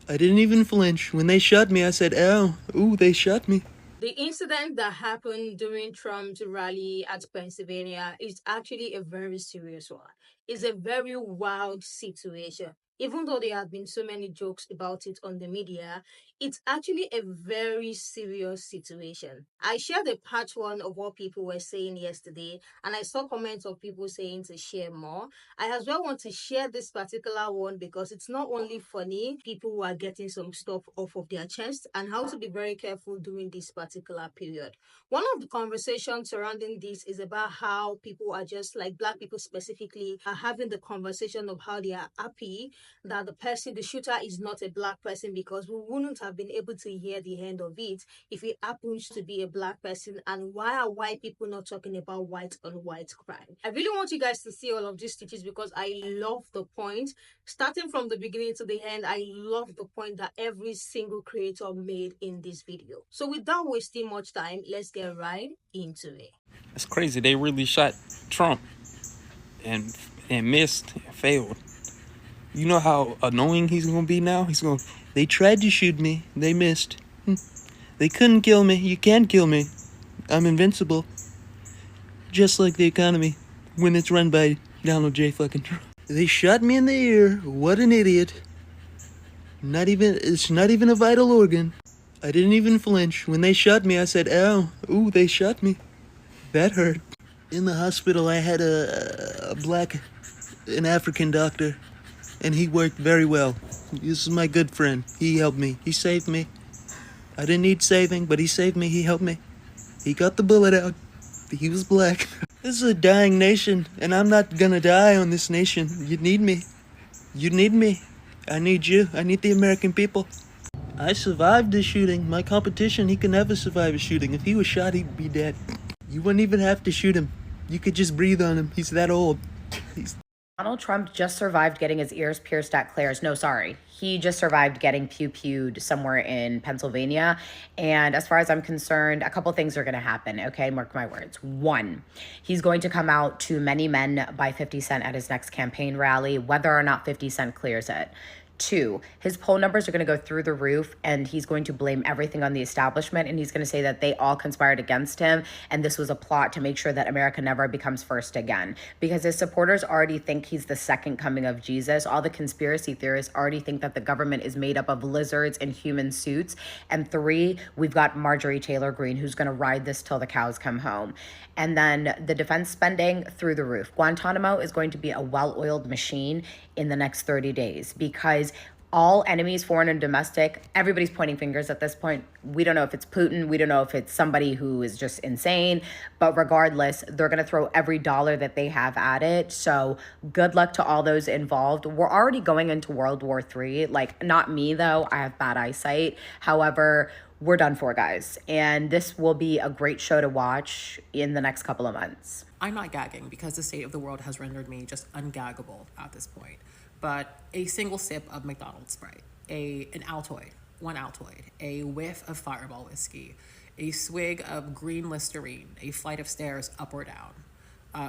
I didn't even flinch. When they shot me, I said, ow, ooh, they shot me. The incident that happened during Trump's rally at Pennsylvania is actually a very serious one. It's a very wild situation. Even though there have been so many jokes about it on the media, it's actually a very serious situation. I shared a part one of what people were saying yesterday, and I saw comments of people saying to share more. I as well want to share this particular one because it's not only funny, people who are getting some stuff off of their chest and how to be very careful during this particular period. One of the conversations surrounding this is about how people are just like black people specifically are having the conversation of how they are happy that the shooter is not a black person because we wouldn't have been able to hear the end of it if it happens to be a black person. And why are white people not talking about white on white crime? I really want you guys to see all of these stitches because I love the point. Starting from the beginning to the end, I love the point that every single creator made in this video. So without wasting much time, let's get right into it. It's crazy. They really shot Trump and missed and failed. You know how annoying he's gonna be now? He's gonna. They tried to shoot me. They missed. They couldn't kill me. You can't kill me. I'm invincible. Just like the economy when it's run by Donald J. fucking Trump. They shot me in the ear. What an idiot. It's not even a vital organ. I didn't even flinch. When they shot me, I said, ow, ooh, they shot me. That hurt. In the hospital, I had an African doctor, and he worked very well. This is my good friend. He helped me. He saved me. I didn't need saving, but he saved me. He helped me. He got the bullet out. He was black. This is a dying nation, and I'm not gonna die on this nation. You need me. You need me. I need you. I need the American people. I survived the shooting. My competition, he could never survive a shooting. If he was shot, he'd be dead. You wouldn't even have to shoot him. You could just breathe on him. He's that old. Donald Trump just survived getting his ears pierced at Claire's. No, sorry. He just survived getting pew-pewed somewhere in Pennsylvania. And as far as I'm concerned, a couple things are going to happen, okay? Mark my words. One, he's going to come out to Many Men by 50 Cent at his next campaign rally, whether or not 50 Cent clears it. Two, his poll numbers are going to go through the roof, and he's going to blame everything on the establishment, and he's going to say that they all conspired against him, and this was a plot to make sure that America never becomes first again. Because his supporters already think he's the second coming of Jesus. All the conspiracy theorists already think that the government is made up of lizards in human suits. And three, we've got Marjorie Taylor Greene, who's going to ride this till the cows come home. And then the defense spending through the roof. Guantanamo is going to be a well-oiled machine in the next 30 days because all enemies, foreign and domestic, everybody's pointing fingers at this point. We don't know if it's Putin. We don't know if it's somebody who is just insane. But regardless, they're going to throw every dollar that they have at it. So good luck to all those involved. We're already going into World War III. Like, not me, though. I have bad eyesight. However, we're done for, guys. And this will be a great show to watch in the next couple of months. I'm not gagging because the state of the world has rendered me just ungaggable at this point. But a single sip of McDonald's Sprite, an Altoid, one Altoid, a whiff of Fireball whiskey, a swig of green Listerine, a flight of stairs up or down,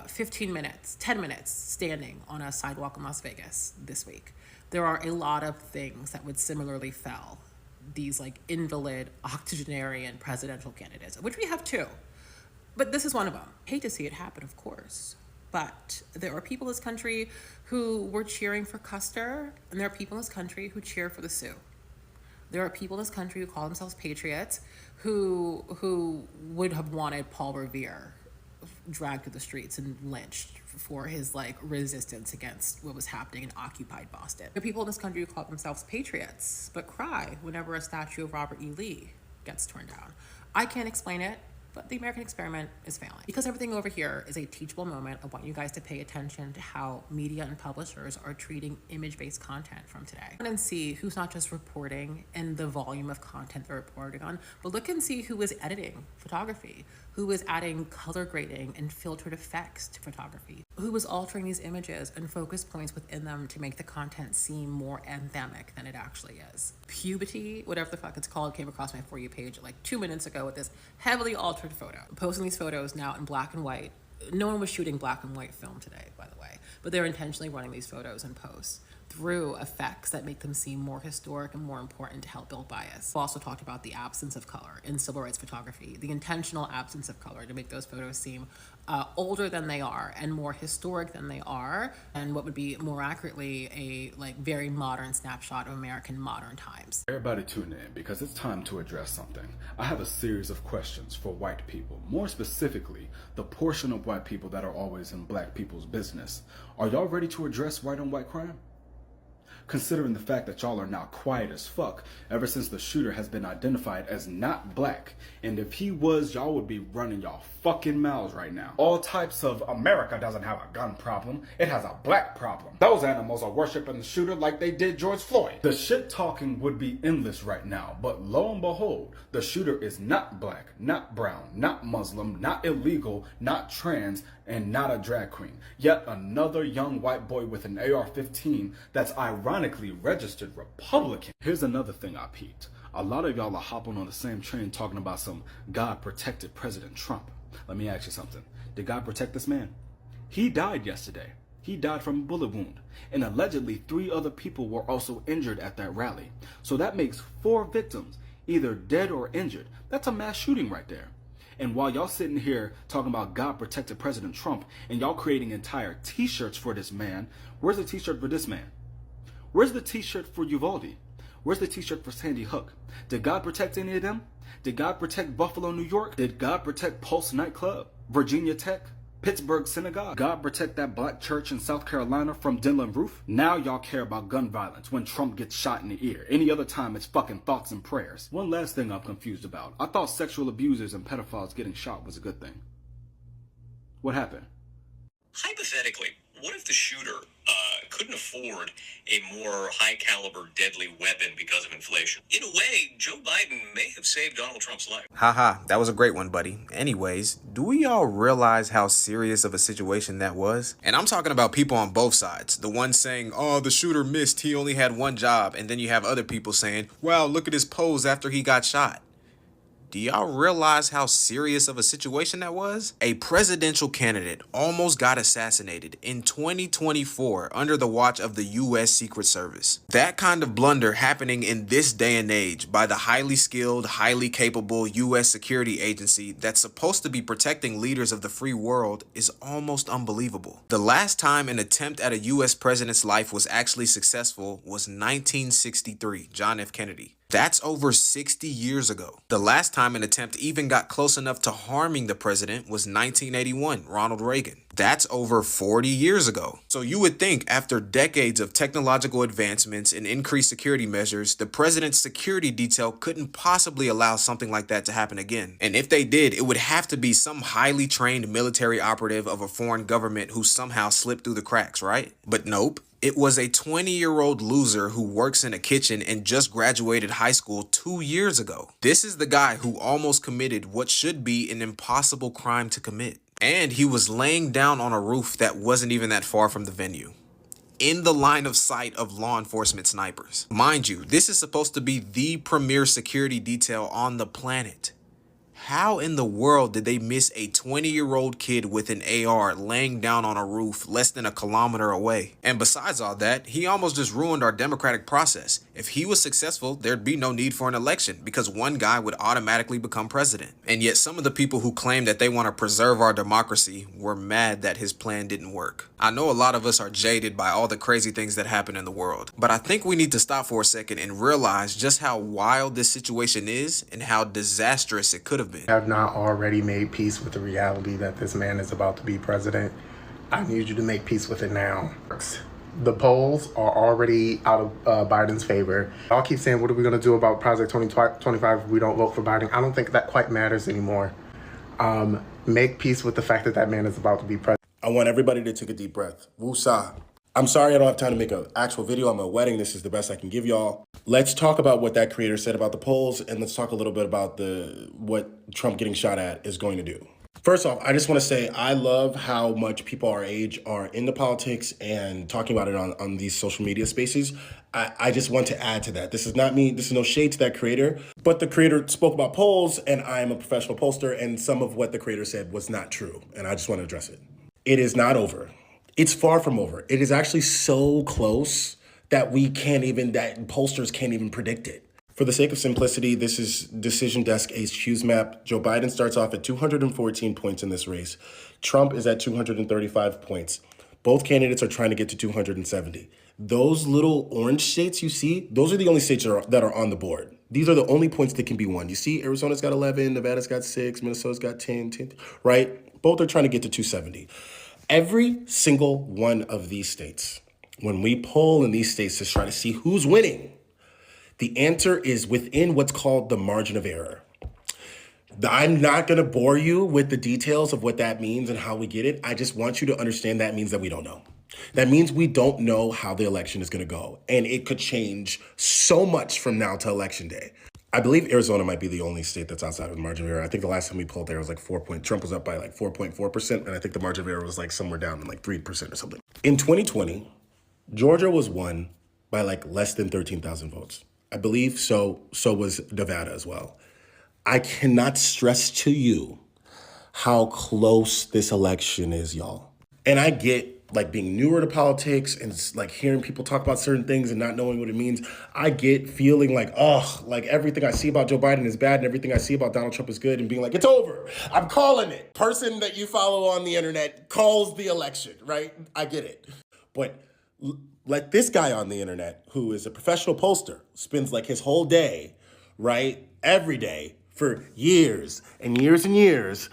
15 minutes, 10 minutes standing on a sidewalk in Las Vegas this week. There are a lot of things that would similarly fell these like invalid octogenarian presidential candidates, which we have too. But this is one of them. Hate to see it happen, of course. But there are people in this country who were cheering for Custer, and there are people in this country who cheer for the Sioux. There are people in this country who call themselves patriots who would have wanted Paul Revere dragged through the streets and lynched for his like resistance against what was happening in occupied Boston. There are people in this country who call themselves patriots but cry whenever a statue of Robert E. Lee gets torn down. I can't explain it, but the American experiment is failing. Because everything over here is a teachable moment, I want you guys to pay attention to how media and publishers are treating image-based content from today. Look and see who's not just reporting in the volume of content they're reporting on, but look and see who is editing photography, who is adding color grading and filtered effects to photography, who is altering these images and focus points within them to make the content seem more anthemic than it actually is. Puberty, whatever the fuck it's called, came across my For You page like 2 minutes ago with this heavily altered photo. I'm posting these photos now in black and white. No one was shooting black and white film today, by the way, but they're intentionally running these photos in post through effects that make them seem more historic and more important to help build bias. We also talked about the absence of color in civil rights photography, the intentional absence of color to make those photos seem older than they are and more historic than they are, and what would be more accurately a very modern snapshot of American modern times. Everybody tune in because it's time to address something. I have a series of questions for white people, more specifically, the portion of white people that are always in black people's business. Are y'all ready to address white on white crime? Considering the fact that y'all are now quiet as fuck ever since the shooter has been identified as not black, and if he was, y'all would be running y'all fucking mouths right now. All types of America doesn't have a gun problem, it has a black problem. Those animals are worshiping the shooter like they did George Floyd. The shit talking would be endless right now, but lo and behold, the shooter is not black, not brown, not Muslim, not illegal, not trans, and not a drag queen. Yet another young white boy with an AR-15 that's ironically registered Republican. Here's another thing I peeped. A lot of y'all are hopping on the same train talking about some God protected President Trump. Let me ask you something. Did God protect this man? He died yesterday. He died from a bullet wound. And allegedly 3 other people were also injured at that rally. So that makes 4 victims, either dead or injured. That's a mass shooting right there. And while y'all sitting here talking about God protected President Trump and y'all creating entire t-shirts for this man, where's the t-shirt for this man? Where's the t-shirt for Uvalde? Where's the t-shirt for Sandy Hook? Did God protect any of them? Did God protect Buffalo, New York? Did God protect Pulse nightclub? Virginia Tech? Pittsburgh Synagogue? God protect that black church in South Carolina from Dylan Roof? Now y'all care about gun violence when Trump gets shot in the ear. Any other time it's fucking thoughts and prayers. One last thing I'm confused about. I thought sexual abusers and pedophiles getting shot was a good thing. What happened? Hypothetically, what if the shooter couldn't afford a more high-caliber, deadly weapon because of inflation? In a way, Joe Biden may have saved Donald Trump's life. Haha, that was a great one, buddy. Anyways, do we all realize how serious of a situation that was? And I'm talking about people on both sides. The ones saying, oh, the shooter missed, he only had one job. And then you have other people saying, wow, look at his pose after he got shot. Do y'all realize how serious of a situation that was? A presidential candidate almost got assassinated in 2024 under the watch of the U.S. Secret Service. That kind of blunder happening in this day and age by the highly skilled, highly capable U.S. security agency that's supposed to be protecting leaders of the free world is almost unbelievable. The last time an attempt at a U.S. president's life was actually successful was 1963, John F. Kennedy. That's over 60 years ago. The last time an attempt even got close enough to harming the president was 1981, Ronald Reagan. That's over 40 years ago. So you would think after decades of technological advancements and increased security measures, the president's security detail couldn't possibly allow something like that to happen again. And if they did, it would have to be some highly trained military operative of a foreign government who somehow slipped through the cracks, right? But nope. It was a 20-year-old loser who works in a kitchen and just graduated high school 2 years ago. This is the guy who almost committed what should be an impossible crime to commit. And he was laying down on a roof that wasn't even that far from the venue, in the line of sight of law enforcement snipers. Mind you, this is supposed to be the premier security detail on the planet. How in the world did they miss a 20-year-old kid with an AR laying down on a roof less than a kilometer away? And besides all that, he almost just ruined our democratic process. If he was successful, there'd be no need for an election because one guy would automatically become president. And yet some of the people who claim that they want to preserve our democracy were mad that his plan didn't work. I know a lot of us are jaded by all the crazy things that happen in the world, but I think we need to stop for a second and realize just how wild this situation is and how disastrous it could have been. Have not already made peace with the reality that this man is about to be president. I need you to make peace with it now. The polls are already out of Biden's favor. I'll keep saying, what are we going to do about Project 2025 if we don't vote for Biden? I don't think that quite matters anymore. Make peace with the fact that that man is about to be president. I want everybody to take a deep breath. Woosah. I'm sorry I don't have time to make an actual video. I'm at a wedding. This is the best I can give y'all. Let's talk about what that creator said about the polls, and let's talk a little bit about what Trump getting shot at is going to do. First off, I just want to say I love how much people our age are into politics and talking about it on these social media spaces. I just want to add to that. This is not me. This is no shade to that creator. But the creator spoke about polls, and I'm a professional pollster, and some of what the creator said was not true. And I just want to address it. It is not over. It's far from over. It is actually so close that that pollsters can't even predict it. For the sake of simplicity, this is Decision Desk HQ's map. Joe Biden starts off at 214 points in this race. Trump is at 235 points. Both candidates are trying to get to 270. Those little orange states you see, those are the only states that are on the board. These are the only points that can be won. You see, Arizona's got 11, Nevada's got 6, Minnesota's got 10, right? Both are trying to get to 270. Every single one of these states, when we poll in these states to try to see who's winning, the answer is within what's called the margin of error. I'm not going to bore you with the details of what that means and how we get it. I just want you to understand that means that we don't know. That means we don't know how the election is going to go. And it could change so much from now to election day. I believe Arizona might be the only state that's outside of the margin of error. I think the last time we polled there was like Trump was up by like 4.4%. And I think the margin of error was like somewhere down in like 3% or something. In 2020, Georgia was won by like less than 13,000 votes. I believe so was Nevada as well. I cannot stress to you how close this election is, y'all. And I get like being newer to politics and like hearing people talk about certain things and not knowing what it means. I get feeling like, like everything I see about Joe Biden is bad and everything I see about Donald Trump is good and being like, it's over. I'm calling it. Person that you follow on the internet calls the election, right? I get it. But let this guy on the internet, who is a professional pollster, spends like his whole day, right, every day for years and years and years,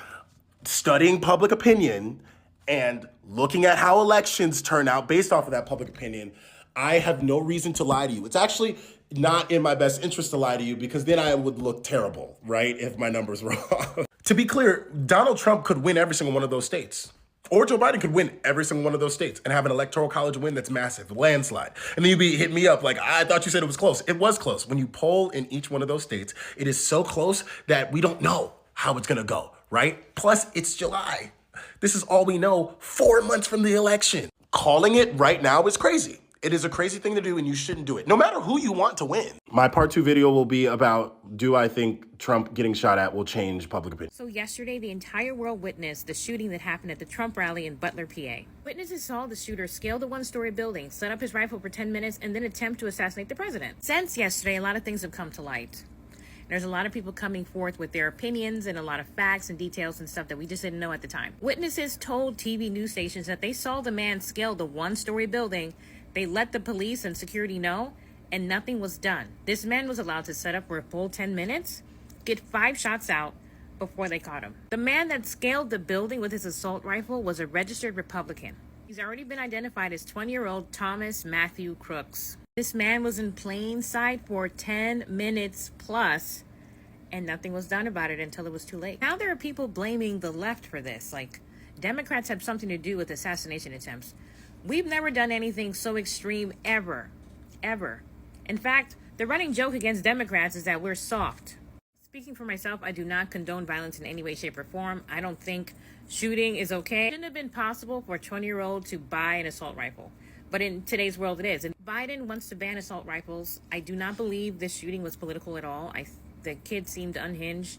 studying public opinion and looking at how elections turn out based off of that public opinion. I have no reason to lie to you. It's actually not in my best interest to lie to you because then I would look terrible, right, if my numbers were off. To be clear, Donald Trump could win every single one of those states. Or Joe Biden could win every single one of those states and have an electoral college win that's massive, landslide. And then you'd be hitting me up like, I thought you said it was close. It was close. When you poll in each one of those states, it is so close that we don't know how it's gonna go, right? Plus, it's July. This is all we know 4 months from the election. Calling it right now is crazy. It is a crazy thing to do and you shouldn't do it, no matter who you want to win. My part 2 video will be about, do I think Trump getting shot at will change public opinion? So yesterday, the entire world witnessed the shooting that happened at the Trump rally in Butler, PA. Witnesses saw the shooter scale the one-story building, set up his rifle for 10 minutes, and then attempt to assassinate the president. Since yesterday, a lot of things have come to light. There's a lot of people coming forth with their opinions and a lot of facts and details and stuff that we just didn't know at the time. Witnesses told TV news stations that they saw the man scale the one-story building. They let the police and security know, and nothing was done. This man was allowed to set up for a full 10 minutes, get 5 shots out before they caught him. The man that scaled the building with his assault rifle was a registered Republican. He's already been identified as 20-year-old Thomas Matthew Crooks. This man was in plain sight for 10 minutes plus, and nothing was done about it until it was too late. Now there are people blaming the left for this, like Democrats have something to do with assassination attempts. We've never done anything so extreme ever. In fact, the running joke against Democrats is that we're soft. Speaking for myself, I do not condone violence in any way, shape, or form. I don't think shooting is okay. It shouldn't have been possible for a 20-year-old to buy an assault rifle. But in today's world, it is. And Biden wants to ban assault rifles. I do not believe this shooting was political at all. The kid seemed unhinged.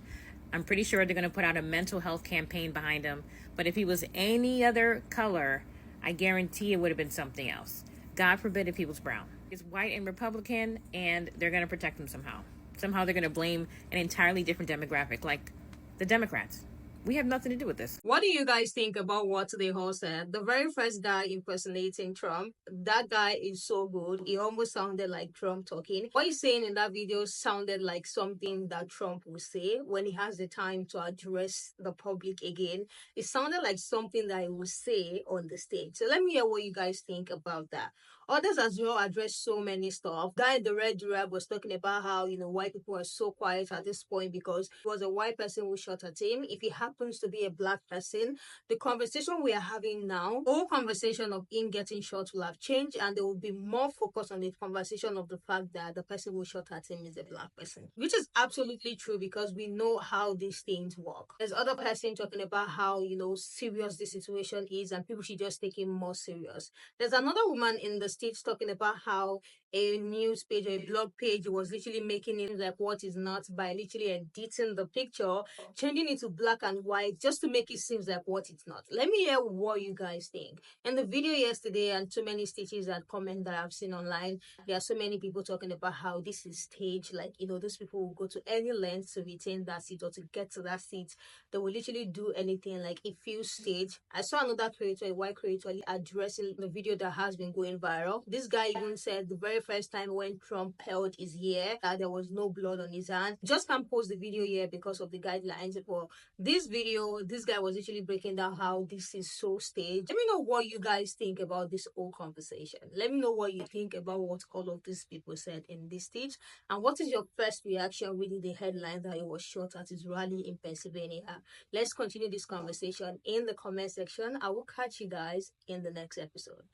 I'm pretty sure they're going to put out a mental health campaign behind him. But if he was any other color, I guarantee it would have been something else. God forbid if he was brown. He's white and Republican, and they're going to protect him somehow. Somehow they're going to blame an entirely different demographic, like the Democrats. We have nothing to do with this. What do you guys think about what they all said? The very first guy impersonating Trump, that guy is so good. He almost sounded like Trump talking. What he's saying in that video sounded like something that Trump would say when he has the time to address the public again. It sounded like something that he would say on the stage. So let me hear what you guys think about that. Others as well address so many stuff. Guy in the red rap was talking about how, white people are so quiet at this point because it was a white person who shot at him. If he happens to be a black person, the conversation we are having now, the whole conversation of him getting shot will have changed, and there will be more focus on the conversation of the fact that the person who shot at him is a black person, which is absolutely true because we know how these things work. There's other person talking about how, serious the situation is and people should just take it more serious. There's another woman in the States talking about how a news page or a blog page was literally making it like what is not by literally editing the picture, changing it to black and white just to make it seem like what it's not. Let me hear what you guys think. In the video yesterday and so many stitches and comment that I've seen online, there are so many people talking about how this is staged. Like, those people will go to any length to retain that seat or to get to that seat. They will literally do anything. Like, it feels staged. I saw another creator, a white creator, addressing the video that has been going viral. This guy even said the very first time when Trump held his ear that there was no blood on his hand. Just can't post the video here because of the guidelines. But this video, this guy was literally breaking down how this is so staged. Let me know what you guys think about this whole conversation. Let me know what you think about what all of these people said in this stage. And what is your first reaction reading the headline that it was shot at his rally in Pennsylvania? Let's continue this conversation in the comment section. I will catch you guys in the next episode.